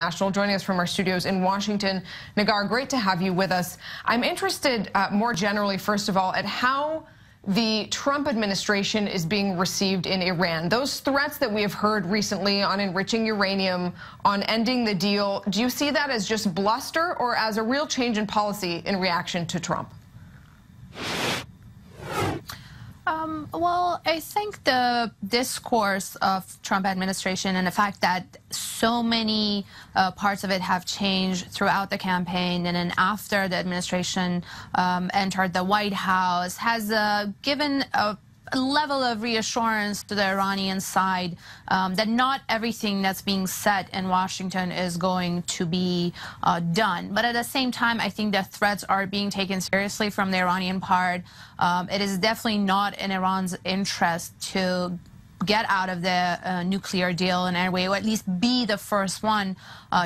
National, joining us from our studios in Washington. Nagar, great to have you with us. I'm interested more generally, first of all, at how the Trump administration is being received in Iran. Those threats that we have heard recently on enriching uranium, on ending the deal, do you see that as just bluster or as a real change in policy in reaction to Trump? Well, I think the discourse of Trump administration and the fact that so many parts of it have changed throughout the campaign and then after the administration entered the White House has given a level of reassurance to the Iranian side that not everything that's being said in Washington is going to be done. But at the same time, I think the threats are being taken seriously from the Iranian part. It is definitely not in Iran's interest to get out of the nuclear deal in any way, or at least be the first one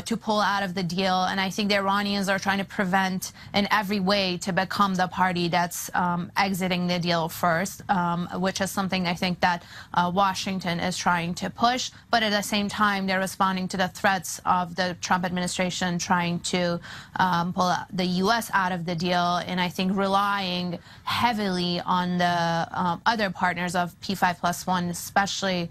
to pull out of the deal. And I think the Iranians are trying to prevent in every way to become the party that's exiting the deal first, which is something I think that Washington is trying to push. But at the same time, they're responding to the threats of the Trump administration trying to pull the U.S. out of the deal, and I think relying heavily on the other partners of P5+1, especially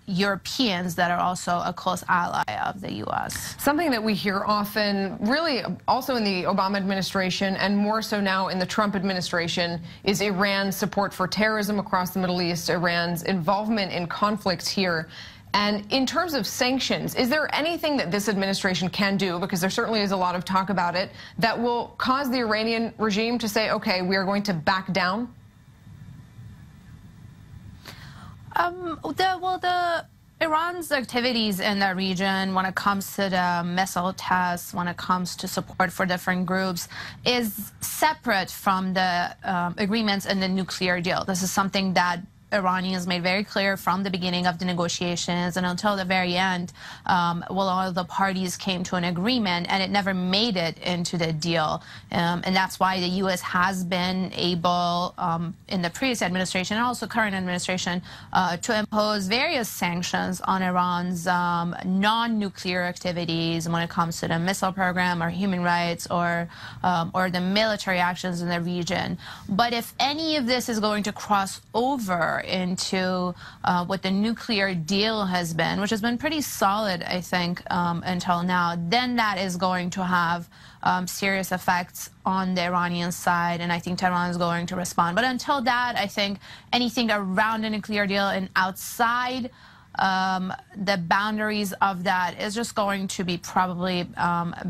Europeans that are also a close ally of the U.S. Something that we hear often, really also in the Obama administration and more so now in the Trump administration, is Iran's support for terrorism across the Middle East, Iran's involvement in conflicts here. And in terms of sanctions, is there anything that this administration can do, because there certainly is a lot of talk about it, that will cause the Iranian regime to say, okay, we are going to back down? Iran's activities in the region when it comes to the missile tests, when it comes to support for different groups, is separate from the agreements in the nuclear deal. This is something that Iranians made very clear from the beginning of the negotiations and until the very end, all the parties came to an agreement, and it never made it into the deal. And that's why the U.S. has been able, in the previous administration and also current administration, to impose various sanctions on Iran's non-nuclear activities when it comes to the missile program or human rights or the military actions in the region. But if any of this is going to cross over into what the nuclear deal has been, which has been pretty solid, I think, until now, then that is going to have serious effects on the Iranian side, and I think Tehran is going to respond. But until that, I think anything around the nuclear deal and outside the boundaries of that is just going to be probably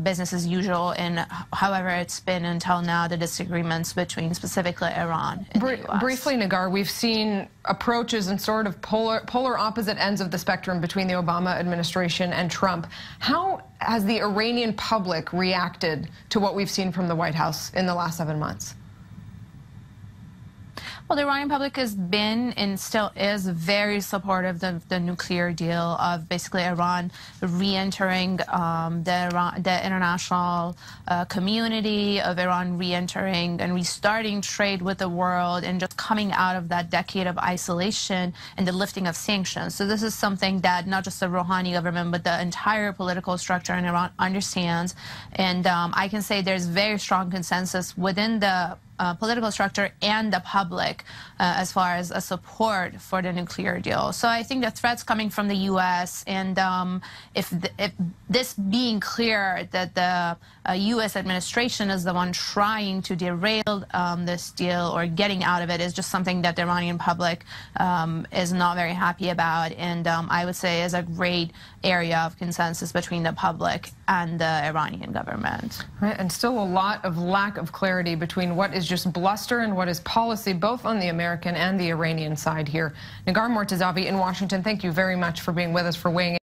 business as usual in however it's been until now, the disagreements between specifically Iran and the US. Briefly, Nagar, we've seen approaches and sort of polar opposite ends of the spectrum between the Obama administration and Trump. How has the Iranian public reacted to what we've seen from the White House in the last 7 months? Well, the Iranian public has been and still is very supportive of the nuclear deal, of basically Iran re-entering the international community, of Iran re-entering and restarting trade with the world and just coming out of that decade of isolation and the lifting of sanctions. So this is something that not just the Rouhani government, but the entire political structure in Iran understands. And I can say there's very strong consensus within the political structure and the public as far as a support for the nuclear deal. So I think the threats coming from the U.S. and if this being clear that the U.S. administration is the one trying to derail this deal or getting out of it is just something that the Iranian public is not very happy about, and I would say is a great area of consensus between the public and the Iranian government. Right, and still a lot of lack of clarity between what is just bluster and what is policy, both on the American and the Iranian side here. Nagar Mortazavi in Washington, thank you very much for being with us, for weighing in.